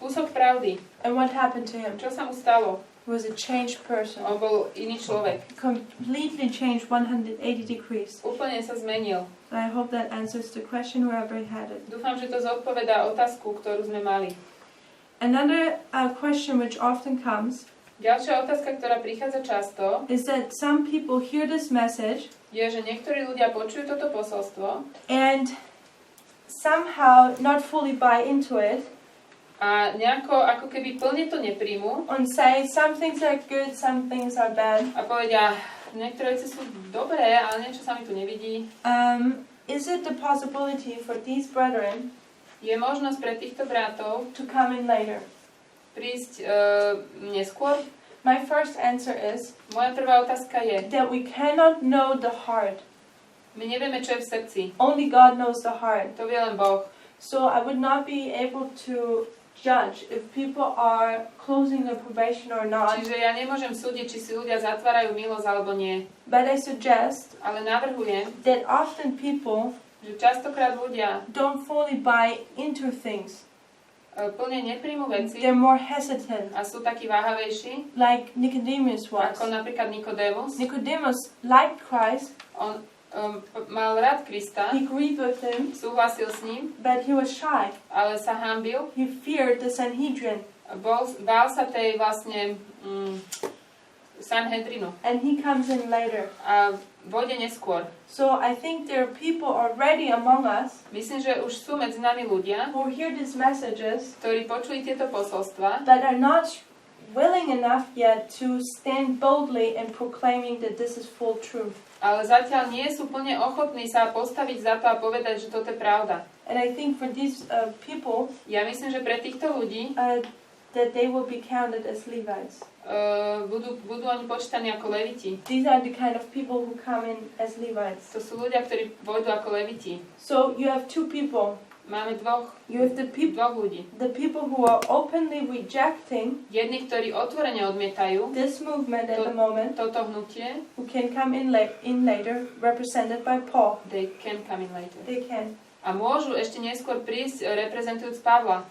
kúsok pravdy. And what happened to him? Čo sa mu stalo? He was a changed person. On bol iný človek. Completely changed 180 degrees. Úplne sa zmenil. And I hope that answers the question whoever had it. Dúfam, že to zodpovedá otázku, ktorú sme mali. Another question which often comes Ďalšia otázka, ktorá prichádza často, is that some people hear this message je, že niektorí ľudia počujú toto posolstvo and somehow not fully buy into it. A nejako, ako keby plne to nepríjmu. And say some things are good, some things are bad. A povedia, niektoré veci sú dobré, ale niečo sa mi tu nevidí. Is it the possibility for these brethren Je možnosť pre týchto bratov to come in later? prísť neskôr? My first answer is Moja prvá otázka je, that we cannot know the heart. my nevieme, čo je v srdci. Only God knows the heart. To vie len Boh. So I would not be able to judge if people are closing their probation or not. Čiže ja nemôžem súdiť, či si ľudia zatvárajú milosť alebo nie. But I suggest Ale navrhujem, that often people že častokrát ľudia don't fully buy into things. Plne nepríjmu veci They're more hesitant, a sú takí váhavejší, like Nicodemus was. ako napríklad Nikodémus. Nicodemus liked Christ, On mal rád Krista, he agreed with him, súhlasil s ním, but he was shy. ale sa hanbil. He feared the Sanhedrin, Bál sa tej vlastne Sanhedrinu and he comes in later. a vôjde neskôr. So I think there are people already among us Myslím, že už sú medzi nami ľudia, who hear these messages ktorí počuli tieto posolstva, but are not willing enough yet to stand boldly in proclaiming that this is full truth. ale zatiaľ nie sú plne ochotní sa postaviť za to a povedať, že toto je pravda. And I think for these people, Ja myslím, že pre týchto ľudí that they will be counted as Levites. budú oni počítaní ako leviti. These are the kind of people who come in as Levites. To sú ľudia, ktorí vôjdu ako leviti. So you have two people. Máme dvoch ľudí. The people who are openly rejecting Jedni, ktorí otvorene odmietajú this movement at the moment, toto hnutie, who can come in later, represented by Paul. they can come in later. They can. A môžu ešte neskôr prísť reprezentujúc Pavla.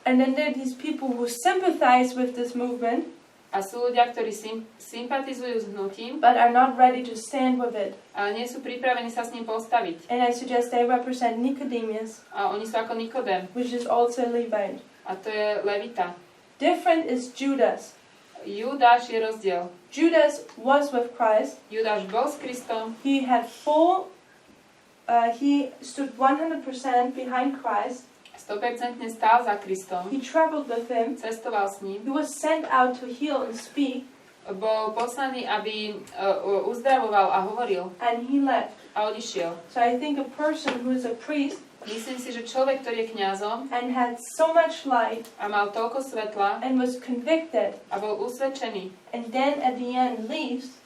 And then there are these people who sympathize with this movement, A sú ľudia, ktorí sympatizujú s hnutím, but are not ready to stand with it. ale nie sú pripravení sa s ním postaviť. And I suggest they represent Nicodemus, A oni sú ako Nikodém. which is also a Levite. A to je levita. Different is Judas. Judáš je rozdiel. Judas was with Christ. Judáš bol s Kristom. He had he stood 100% behind Christ. 100% stál za Kristom. He traveled with him. Cestoval s ním. He was sent out to heal and speak. Bol poslaný, aby uzdravoval a hovoril. And he left. A odišiel. So I think a person who is a priest Myslím si, že človek, ktorý je kňazom and had so much light a mal toľko svetla and was convicted a bol usvedčený and then at the end leaves,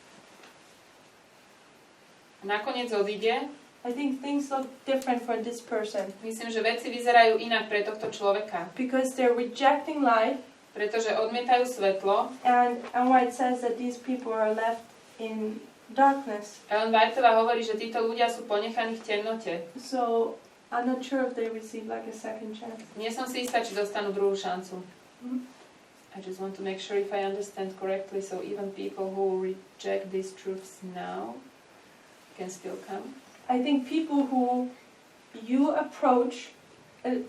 a nakoniec odíde, I think things look different for this person. myslím, že veci vyzerajú inak pre tohto človeka. Because they're rejecting light, Pretože odmietajú svetlo. and White says that these people are left in darkness. Ellen Whiteová hovorí, že títo ľudia sú ponechaní v temnote. So I'm not sure if they receive like a second chance. Nie som si istá, či dostanú druhú šancu. Mhm. I just want to make sure if I understand correctly, so even people who reject these truths now can still come. I think people who you approach,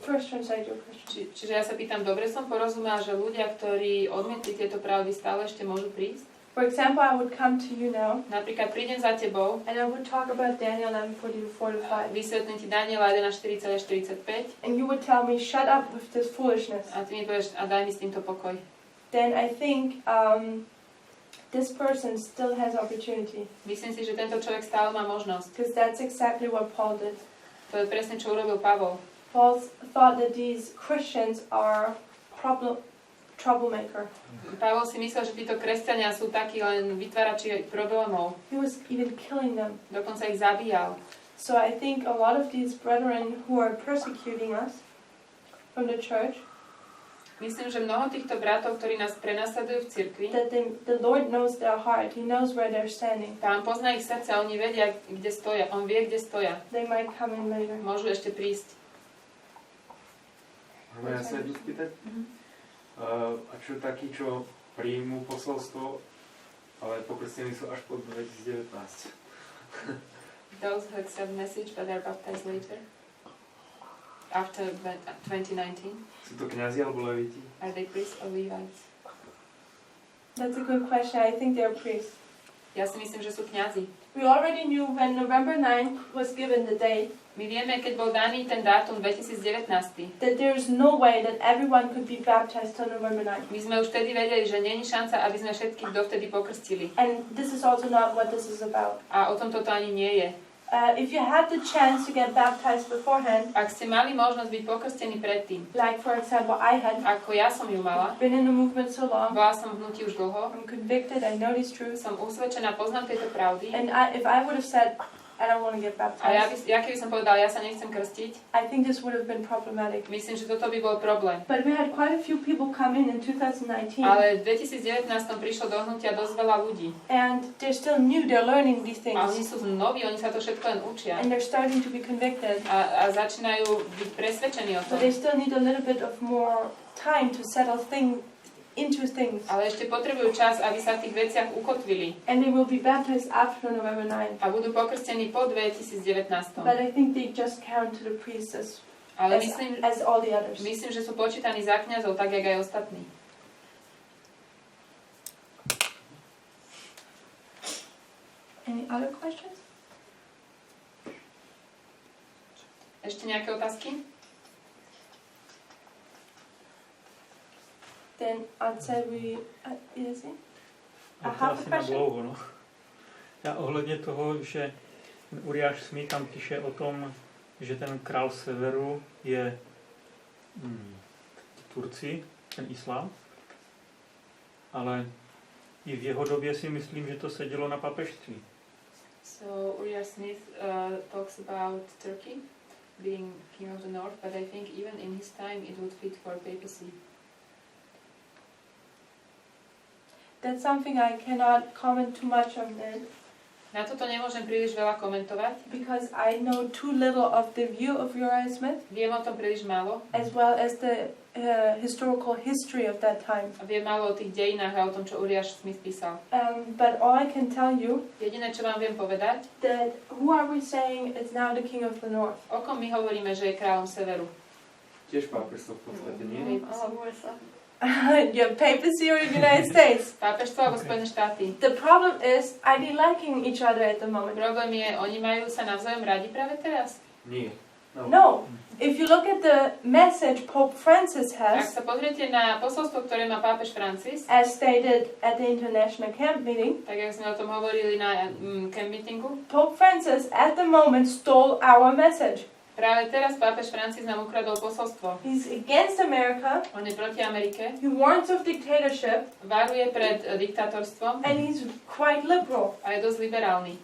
first translate your question. Čiže ja sa pýtam, dobre som porozumela, že ľudia, ktorí odmietli tieto pravdy, stále ešte môžu prísť? For example, I would come to you now Napríklad prídem za tebou, and I would talk about Daniel 11:44-45. vysvetlím ti Daniela 11:40-45 And you would tell me, shut up with this foolishness. a ty mi povieš, a daj mi s týmto pokoj. Then I think this person still has opportunity. Myslím si, že tento človek stále má možnosť. Because that's exactly what Paul did. To je presne, čo urobil Pavol. Paul thought that these Christians are troublemaker. Pavol si myslel, že títo kresťania sú takí len vytvárači problémov. He was even killing them. Dokonca ich zabíjal. So I think a lot of these brethren who are persecuting us from the church, Myslím, že mnoho týchto bratov, ktorí nás prenasledujú v cirkvi, that the Lord knows their heart. He knows where they're standing. Pán pozná ich srdce a oni vedia, kde stoja. On vie, kde stoja. They might come in later. Môžu ešte prísť. Môžem ja sa jednu spýtať? A čo takí, čo príjmú posolstvo, ale pokrstení sú až po 2019? Those who accept message but are baptized later? After 2019? Sú to kňazi alebo leviti? Are they priests or Levites? That's a good question. I think they're priests. Ja si myslím, že sú kňazi. We already knew when November 9th was given the date My vieme, keď bol daný ten dátum 2019. that there's no way that everyone could be baptized till November 9th. My sme už vtedy vedeli, že není šanca, aby sme všetkých dovtedy pokrstili. And this is also not what this is about. A o tom toto ani nie je. If you had the chance to get baptized beforehand, Ak ste mali možnosť byť pokrstení predtým, like for example I had, ako ja som ju mala, been in the movement so long, bola som v hnutí už dlho, I'm convicted, I know these truths, som usvedčená, poznám tieto pravdy. and if I would have said, I don't want to get A baptized, ja keby som povedala, ja sa nechcem krstiť, I think this would have been problematic. myslím, že toto by bol problém. But we had quite a few people come in 2019, Ale v 2019 prišlo do hnutia dosť veľa ľudí. and they're still new, they're learning these A oni things, sú noví, oni sa to všetko len učia. and they're starting to be convicted, A začínajú byť presvedčení o tom. but they still need a little bit of more time to settle into things. Ale ešte potrebujú čas, aby sa v tých veciach ukotvili. And they will be baptized after November 9th. A budú pokrstení po 2019. But I think they just count to the priests Ale as all the others. myslím, že sú počítaní za kňazov, tak jak aj ostatní. Any other questions? Ešte nejaké otázky? Then I'd say we... Is it? A to asi na dlouho, no. Ja ohledně toho, že Uriáš Smith tam píše o tom, že ten král severu je Turci, ten islám, ale i v jeho době si myslím, že to sedělo na papežství. So Uriah Smith talks about Turkey being king of the north, but I think even in his time it would fit for papacy. That's something I cannot comment too much on it, Na toto nemôžem príliš veľa komentovať. because I know too little of the view of Uriah Smith, Viem o tom príliš málo. as well as the historical history of that time. A viem málo o tých dejinách a o tom, čo Uriah Smith písal. But all I can tell you, Jediné, čo vám viem povedať, that who are we saying is now the king of the north? o kom my hovoríme, že je kráľom severu. Tiež pápežstvo v podstate, nie? Yeah, papacy or the United States? Pápežstvo alebo Spojené štáty. The problem is, are they liking each other at the moment? Problém je, oni majú sa navzájom radi práve teraz. Nie. No. If you look at the message Pope Francis Ak has, sa pozriete na posolstvo, ktoré má pápež Francis, as stated at the International Camp meeting, tak jak sme o tom hovorili na camp meetingu, Pope Francis at the moment stole our message. práve teraz pápež Francis nám ukradol posolstvo. He's against America, On je proti Amerike, he warns of dictatorship, varuje pred diktátorstvom and he's quite liberal. a je dosť liberálny.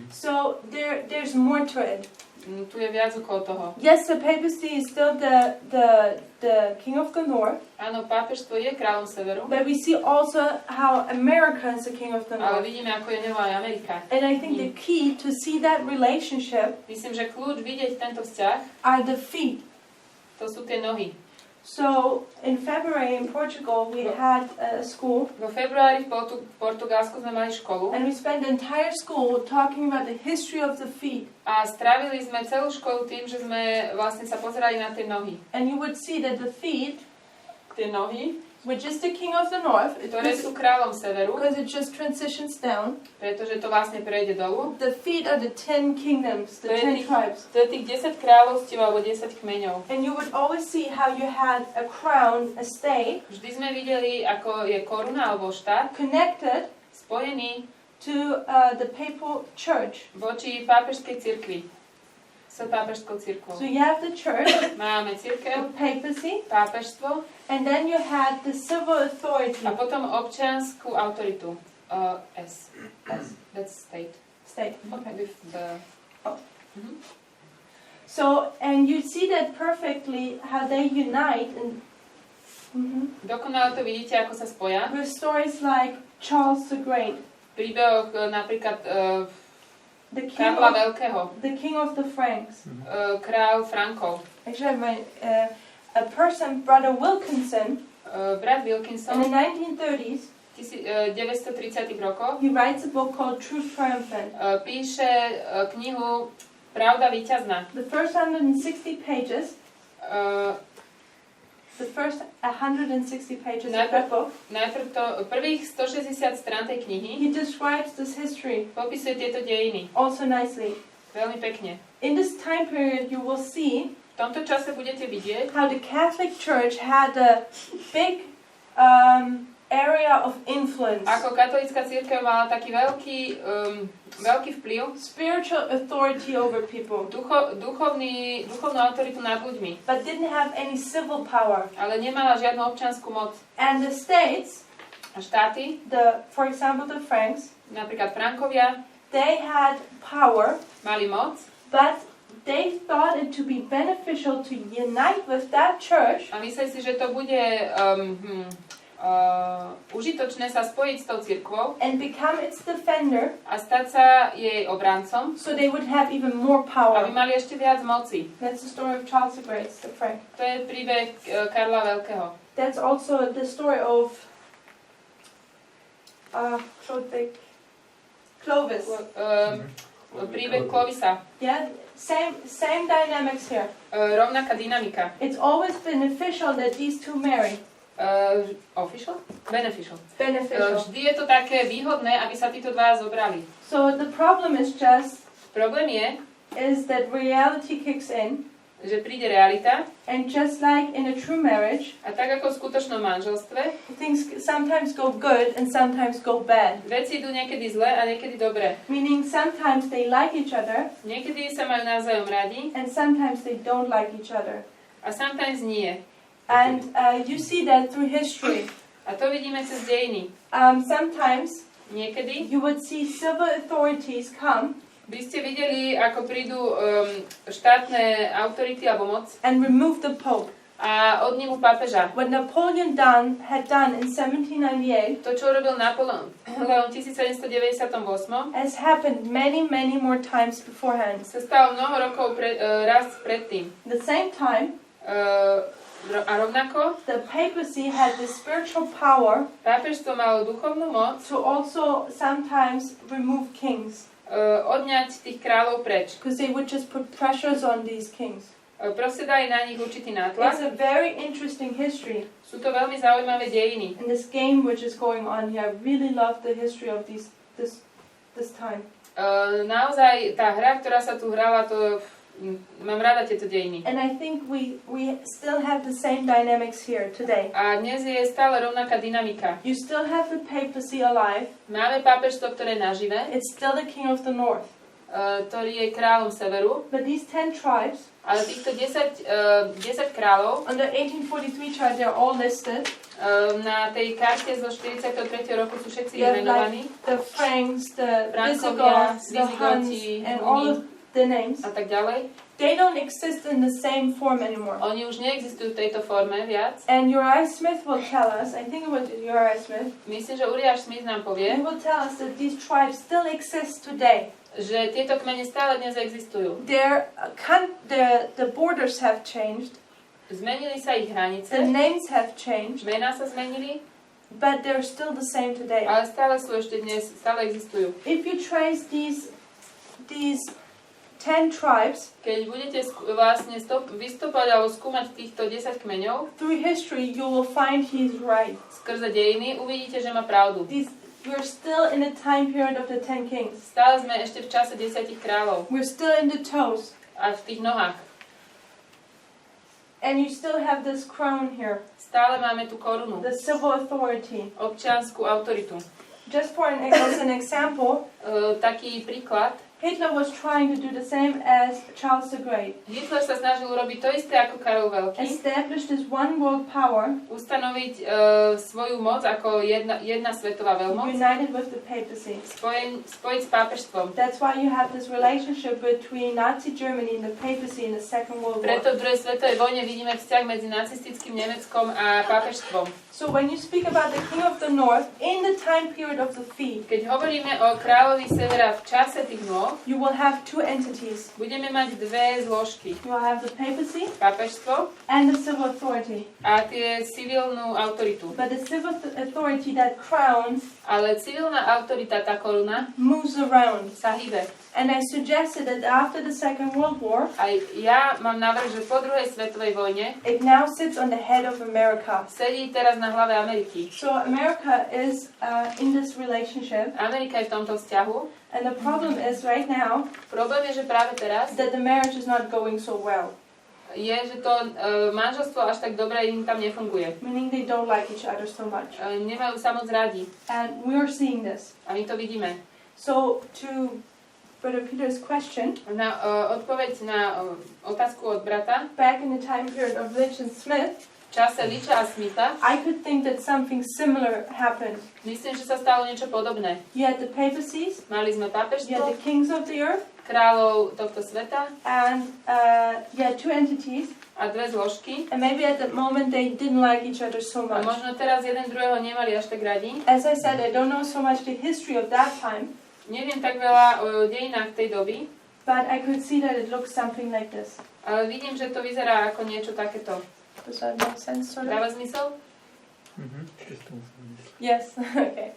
So there's more to it. Tu je viac okolo toho. Yes, the papacy is still the king of the north, Áno, pápežstvo je kráľom severu, but we see also how America is the king of the ale north. vidíme, ako je ňou aj Amerika. And I think the key to see that relationship Myslím, že kľúč vidieť tento vzťah, are the feet. to sú tie nohy. So in February in Portugal we had a school, Vo februári v Portugalsku sme mali školu and we spent the entire school talking about the history of the feet. a strávili sme celú školu tým, že sme vlastne sa pozerali na tie nohy. And you would see that the feet, Tie nohy, which is the king of the north, ktoré sú kráľom severu, because it just transitions down, pretože to vlastne prejde dolu. the feet are the 10 kingdoms, the To je 10 tých, tribes. to je tých 10 kráľovstiev alebo 10 kmeňov. And you would always see how you had a crown, a stake, Vždy sme videli, ako je koruna alebo štát connected spojený to the papal church. voči pápežskej cirkvi. S pápežskou cirkvou. So you have the church, Máme the cirkev, papacy, pápežstvo and then you had the civil authority, a potom občiansku autoritu. S. That's state. state. Okay. With the... Oh. So, and you see that perfectly how they unite and Dokonale to vidíte, ako sa spoja. with stories like Charles the Great, Príbehok napríklad the king Karla of, Veľkého, the king of the Franks. král Frankov, Actually, a person, Brother Wilkinson, brat in Wilkinson, the 1930s, 1930 rokoch, he writes a book called Truth Triumphant. píše knihu Pravda víťazná. The first 160 pages the first 160 pages of that book. Najprv to prvých 160 strán tej knihy He describes this history popisuje tieto dejiny also nicely. veľmi pekne. In this time period, you will see V tomto čase budete vidieť, how the Catholic Church had a big area of influence, ako katolícka cirkev mala taký veľký vplyv, spiritual authority over people, duchovnú autoritu nad ľuďmi, but didn't have any civil power. ale nemala žiadnu občiansku moc. And the states, A štáty, for example, the Franks, napríklad Frankovia, they had power, mali moc, but they thought it to be beneficial to unite with that church a mysleli si, že to bude užitočné sa spojiť s tou cirkvou and become its defender, a stať sa jej obrancom, so they would have even more aby power. mali ešte viac moci. That's the story of Charles the Great, the Frank. To je príbeh Karla Veľkého. That's also the story of Clovis. Príbeh Clovisa. Yeah, same dynamics here. Rovnaká dynamika. It's always beneficial that these two marry. Official? Beneficial. Beneficial. Vždy je to také výhodné, aby sa títo dva zobrali. So the problem is Problém is that reality kicks in, že príde realita and just like in a true marriage, a tak ako v skutočnom manželstve, things sometimes go good and sometimes go bad. veci idú niekedy zle a niekedy dobre. Meaning sometimes they like each other Niekedy sa majú navzájom radi and sometimes they don't like each other. a sometimes nie. And you see that through history. A to vidíme cez dejiny. Sometimes Niekedy you would see civil authorities come by ste videli, ako prídu štátne autority alebo moc and remove the Pope. a odnímu pápeža. What Napoleon had done in 1798 To, čo robil Napoleon v 1798, has happened many more times beforehand. sa stalo mnoho rokov raz predtým. At the same time, A rovnako the papacy had the spiritual power pápežstvo malo duchovnú moc to also sometimes remove kings, odňať tých kráľov preč. because they would just put pressures on these kings. Proste dali na nich určitý It's nátlak. a very interesting history. Sú to veľmi zaujímavé dejiny. And this game which is going on here, I really love the history of this time. Naozaj tá hra, ktorá sa tu hrala, to mám rada tieto dejiny. And I think we still have the same dynamics here today. A dnes je stále rovnaká dynamika. You still have the papacy alive. Máme pápežstvo, ktoré je nažive, It's still the king of the north. ktorý je kráľom severu, But these 10 tribes, ale týchto 10 kráľov on the 1843 chart, they're all listed. na tej karte zo 43. roku sú všetci You have vymenovaní. the Franks, the Frankovia, Visigoths, the Huns, Visigoti, and all of the names. A tak ďalej. They don't exist in the same form anymore. Oni už neexistujú v tejto forme viac. And Uriah Smith will tell us, I think it was Uriah Smith, Myslím, že Uriáš Smith nám he povie, will tell us that these tribes still exist today. že tieto kmene stále dnes existujú. The borders have changed, Zmenili sa ich the hranice, names have changed, mená sa zmenili, but they're still the same today. ale stále sú ešte dnes, stále existujú. If you trace these 10 tribes Keď budete vlastne vystúpať alebo skúmať týchto 10 kmeňov through history, you will find he's right. skrze dejiny, uvidíte, že má pravdu. We're still in the time period of the 10 kings. Stále sme ešte v čase 10 kráľov We're still in the toes. a v tých nohách. And you still have this crown here, Stále máme tú korunu, the civil authority. občiansku autoritu. Just as an example, Taký príklad, Hitler was trying to do the same as Charles the Great. Hitler sa snažil urobiť to isté ako Karol Veľký, Established this one world power, ustanoviť svoju moc ako jedna svetová veľmoc, united with the papacy. spojiť s pápežstvom. That's why you have this relationship between Nazi Germany and the papacy in the Second World War. Preto v druhej svetovej vojne vidíme vzťah medzi nacistickým Nemeckom a pápežstvom. So when you speak about the king of the north in the time period of the feast, Keď hovoríme o kráľovi severa v čase tých nôh, you will have two entities. budeme mať dve zložky. You will have the papacy Pápežstvo and the civil authority. a tie civilnú autoritu. But the civil authority that crowns Ale civilná autorita, tá koruna, moves around. sa hýbe. And I suggested that after the Second World War, Aj ja mám návrh, že po druhej svetovej vojne it now sits on the head of America. sedí teraz na hlave Ameriky. So America is in this relationship, Amerika je v tomto vzťahu. and the problem is right now Problém je, že práve teraz that the marriage is not going so well. je, že to manželstvo až tak dobre im tam nefunguje. Meaning they don't like each other so much. Nemajú sa moc radi. And we are seeing this. A my to vidíme. So to Brother Peter's question, Na odpoveď na otázku od brata, back in the time period of Lynch and Smith, v čase Licha a Smitha, I could think that something similar happened. myslím, že sa stalo niečo podobné. You had the papacies, Mali sme you had pápežstvo, the kings of the earth, kráľov tohto sveta and you had two entities, a dve zložky. and maybe at that moment they didn't like each other so A much. možno teraz jeden druhého nemali až tak radi. As I said, I don't know so much the history of that time, Neviem tak veľa o dejinách tej doby, but I could see that it looks something like this. ale vidím, že to vyzerá ako niečo takéto. Does that make sense, sort of? Dáva zmysel? Yes, okay.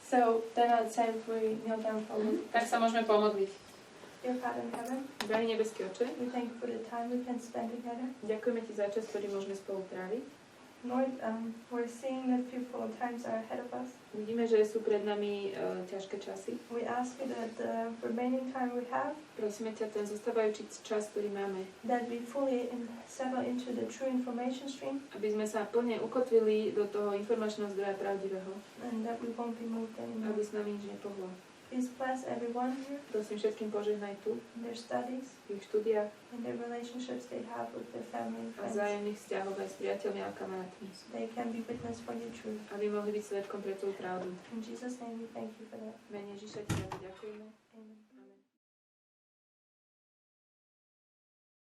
So then I'd say if we kneel down for a minute. Tak sa môžeme pomodliť. Dear Father in heaven, Drahý nebeský Oče, we thank you for the time we can spend together. ďakujeme Ti za čas, ktorý môžeme spolu tráviť. Lord, we're seeing that fearful times are ahead of us. Vidíme, že sú pred nami ťažké časy. We ask you that the remaining time we have, Prosíme ťa, ten zostávajúci čas, ktorý máme, that we fully settle into the true information stream, aby sme sa plne ukotvili do toho informačného zdroja pravdivého, and that we won't be moved anymore. aby s nami nič nepohlo. Please bless everyone here Prosím všetkým požehnaj tu, in their studies, v ich štúdiách in their relationships they have with their family and a friends. vzájomných vzťahov aj s priateľmi a kamarátmi, So they can be witness for your truth. aby mohli byť svedkom pre tú pravdu. In Jesus' name we thank you for that. V mene Ježiša Ti za to ďakujeme. Amen.